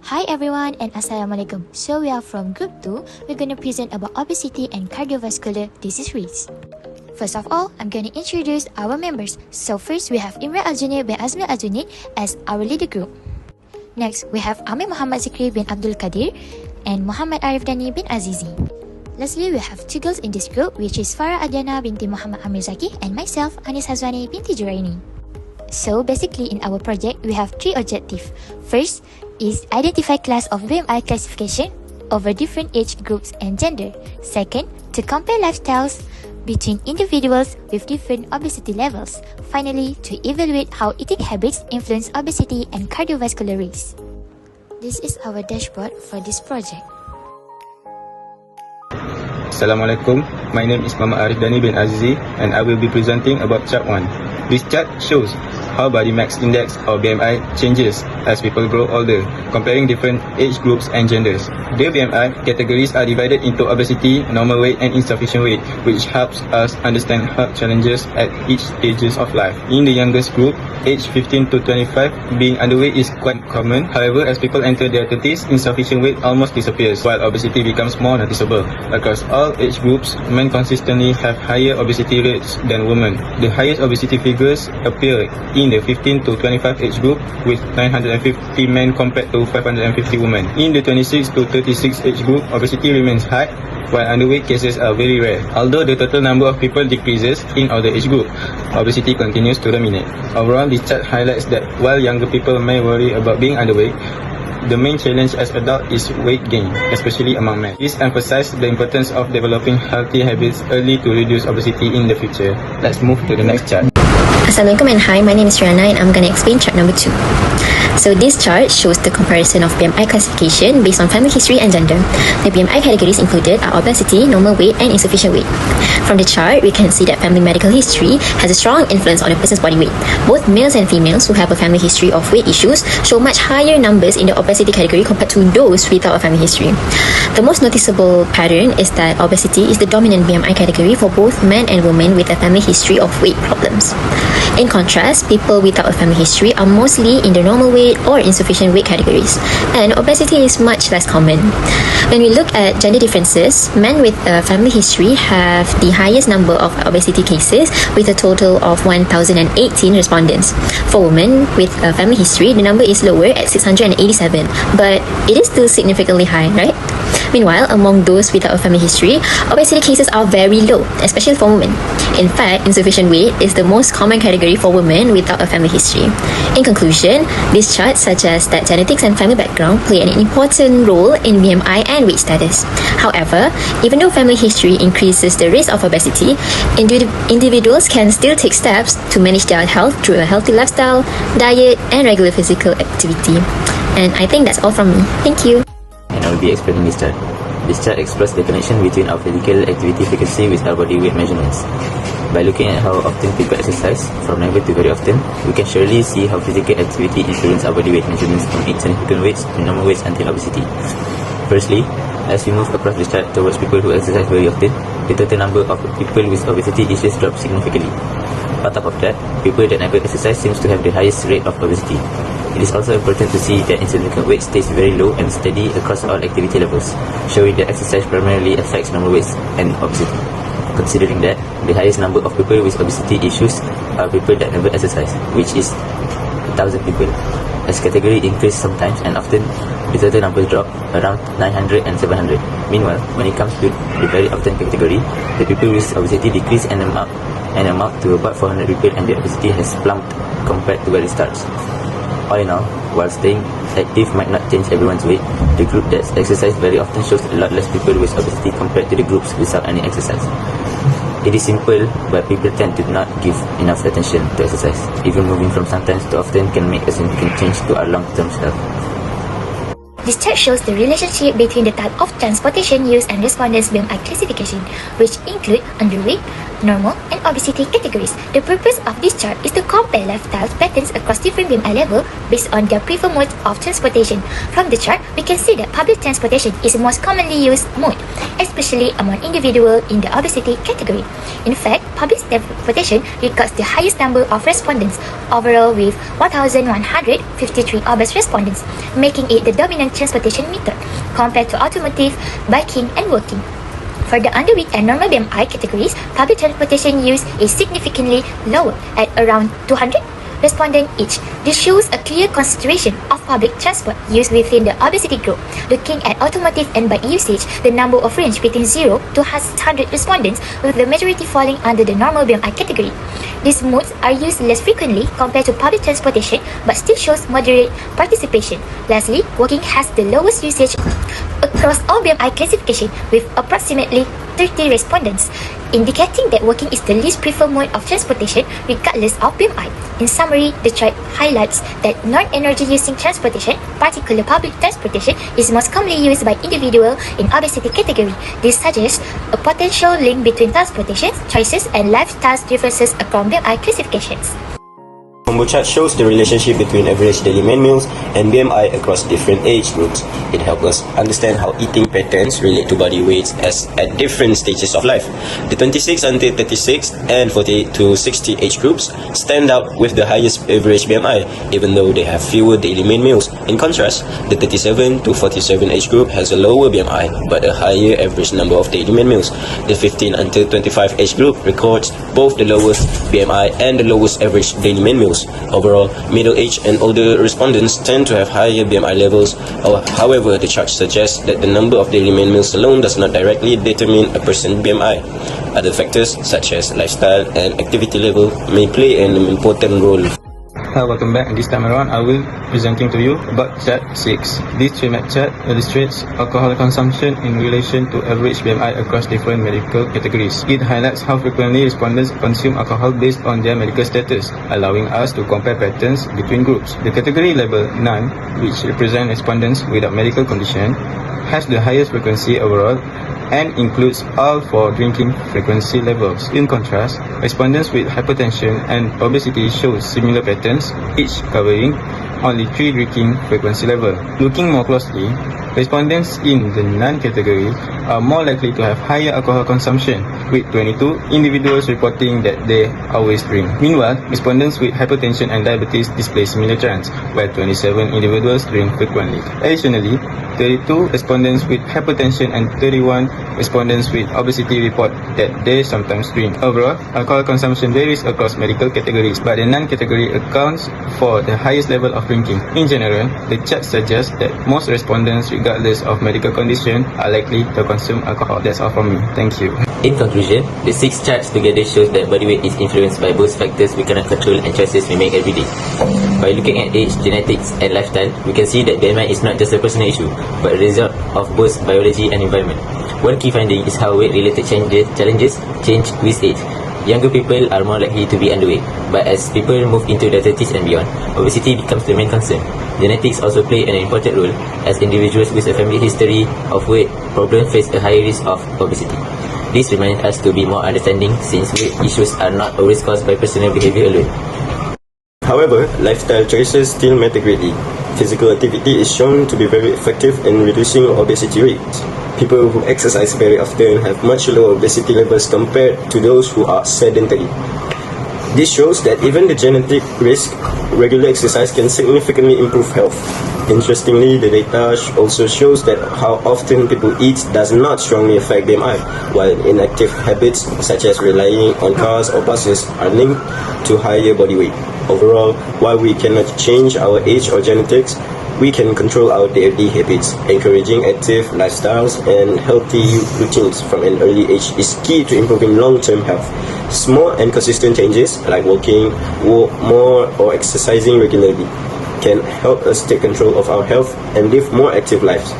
Hi everyone and Assalamualaikum. So we are from group 2. We're going to present about obesity and cardiovascular disease risk. First of all, I'm going to introduce our members. So first we have Imran Aljunid bin Azmi Aljunid as our leader group. Next, we have Amir Muhammad Zikri bin Abdul Qadir and Muhammad Arif Dani bin Azizi. Lastly, we have two girls in this group, which is Farah Adriana binti Muhammad Amir Zaki and myself, Anis Hazwani binti Juraini. So basically in our project, we have three objectives. First is identify class of BMI classification over different age groups and gender. Second, to compare lifestyles between individuals with different obesity levels. Finally, to evaluate how eating habits influence obesity and cardiovascular risk. This is our dashboard for this project. Assalamualaikum, my name is Muhammad Arif Dani bin Azizi and I will be presenting about chart 1. This chart shows how body mass index or BMI changes as people grow older, comparing different age groups and genders. The BMI categories are divided into obesity, normal weight and insufficient weight, which helps us understand health challenges at each stages of life. In the youngest group, age 15 to 25, being underweight is quite common. However, as people enter their 30s, insufficient weight almost disappears, while obesity becomes more noticeable. Across all age groups, men consistently have higher obesity rates than women. The highest obesity figures appear in the 15 to 25 age group, with 950 men compared to 550 women. In the 26 to 36 age group, obesity remains high, while underweight cases are very rare. Although the total number of people decreases in older age group, obesity continues to dominate. Overall, this chart highlights that while younger people may worry about being underweight, the main challenge as adults is weight gain, especially among men. This emphasizes the importance of developing healthy habits early to reduce obesity in the future. Let's move to the next chart. Assalamualaikum and hi, my name is Rihanna and I'm going to explain chart number 2. So this chart shows the comparison of BMI classification based on family history and gender. The BMI categories included are obesity, normal weight and insufficient weight. From the chart, we can see that family medical history has a strong influence on a person's body weight. Both males and females who have a family history of weight issues show much higher numbers in the obesity category compared to those without a family history. The most noticeable pattern is that obesity is the dominant BMI category for both men and women with a family history of weight problems. In contrast, people without a family history are mostly in the normal weight or insufficient weight categories, and obesity is much less common. When we look at gender differences, men with a family history have the highest number of obesity cases with a total of 1,018 respondents. For women with a family history, the number is lower at 687, but it is still significantly high, right? Meanwhile, among those without a family history, obesity cases are very low, especially for women. In fact, insufficient weight is the most common category for women without a family history. In conclusion, this chart suggests that genetics and family background play an important role in BMI and weight status. However, even though family history increases the risk of obesity, individuals can still take steps to manage their health through a healthy lifestyle, diet, and regular physical activity. And I think that's all from me. Thank you. And I will be explaining this chart. This chart explores the connection between our physical activity frequency with our body weight measurements. By looking at how often people exercise, from never to very often, we can surely see how physical activity influences our body weight measurements from insignificant weights to normal weights until obesity. Firstly, as we move across the chart towards people who exercise very often, the total number of people with obesity issues drops significantly. On top of that, people that never exercise seems to have the highest rate of obesity. It is also important to see that insignificant weight stays very low and steady across all activity levels, showing that exercise primarily affects normal weights and obesity. Considering that, the highest number of people with obesity issues are people that never exercise, which is 1,000 people. As category increase sometimes and often, the total numbers drop around 900 and 700. Meanwhile, when it comes to the very often category, the people with obesity decrease and amount to about 400 people, and the obesity has plumped compared to where it starts. All in all, while staying active might not change everyone's weight, the group that exercises very often shows a lot less people with obesity compared to the groups without any exercise. It is simple, but people tend to not give enough attention to exercise. Even moving from sometimes to often can make a significant change to our long-term health. This chart shows the relationship between the type of transportation used and respondents' BMI classification, which include underweight, normal, and obesity categories. The purpose of this chart is to compare lifestyle patterns across different BMI levels based on their preferred mode of transportation. From the chart, we can see that public transportation is the most commonly used mode, especially among individuals in the obesity category. In fact, public transportation records the highest number of respondents, overall with 1,153 obese respondents, making it the dominant transportation method compared to automotive, biking, and walking. For the underweight and normal BMI categories, public transportation use is significantly lower at around 200 respondents each. This shows a clear concentration of public transport used within the obesity group. Looking at automotive and bike usage, the number of range between 0 to 100 respondents, with the majority falling under the normal BMI category. These modes are used less frequently compared to public transportation but still shows moderate participation. Lastly, walking has the lowest usage across all BMI classification with approximately 30 respondents, indicating that walking is the least preferred mode of transportation regardless of BMI. In summary, the chart highlights that non-energy using transportation, particularly public transportation, is most commonly used by individuals in obesity category. This suggests a potential link between transportation choices and lifestyle differences across BMI classifications. Combo chart shows the relationship between average daily main meals and BMI across different age groups. It helps us understand how eating patterns relate to body weights at different stages of life. The 26 until 36 and 48 to 60 age groups stand out with the highest average BMI, even though they have fewer daily main meals. In contrast, the 37 to 47 age group has a lower BMI but a higher average number of daily main meals. The 15 until 25 age group records both the lowest BMI and the lowest average daily main meals. Overall, middle-aged and older respondents tend to have higher BMI levels. However, the chart suggests that the number of daily main meals alone does not directly determine a person's BMI. Other factors such as lifestyle and activity level may play an important role. Hi, welcome back. This time around, I will presenting to you about chart 6. This 3-map chart illustrates alcohol consumption in relation to average BMI across different medical categories. It highlights how frequently respondents consume alcohol based on their medical status, allowing us to compare patterns between groups. The category labeled none, which represents respondents without medical condition, has the highest frequency overall and includes all 4 drinking frequency levels. In contrast, respondents with hypertension and obesity show similar patterns, each covering only 3 drinking frequency levels. Looking more closely, respondents in the non-category are more likely to have higher alcohol consumption, with 22 individuals reporting that they always drink. Meanwhile, respondents with hypertension and diabetes display similar trends, where 27 individuals drink frequently. Additionally, 32 respondents with hypertension and 31 respondents with obesity report that they sometimes drink. Overall, alcohol consumption varies across medical categories, but the non-category accounts for the highest level of drinking. In general, the chart suggests that most respondents, regardless of medical condition, are likely to consume alcohol. That's all from me. Thank you. In conclusion, the 6 charts together shows that body weight is influenced by both factors we cannot control and choices we make every day. By looking at age, genetics, and lifestyle, we can see that BMI is not just a personal issue, but a result of both biology and environment. One key finding is how weight-related challenges change with age. Younger people are more likely to be underweight, but as people move into their 30s and beyond, obesity becomes the main concern. Genetics also play an important role, as individuals with a family history of weight problems face a higher risk of obesity. This reminds us to be more understanding, since weight issues are not always caused by personal behavior alone. However, lifestyle choices still matter greatly. Physical activity is shown to be very effective in reducing obesity rates. People who exercise very often have much lower obesity levels compared to those who are sedentary. This shows that even the genetic risk, regular exercise can significantly improve health. Interestingly, the data also shows that how often people eat does not strongly affect BMI, while inactive habits such as relying on cars or buses are linked to higher body weight. Overall, while we cannot change our age or genetics, we can control our daily habits. Encouraging active lifestyles and healthy routines from an early age is key to improving long-term health. Small and consistent changes like walking more or exercising regularly can help us take control of our health and live more active lives.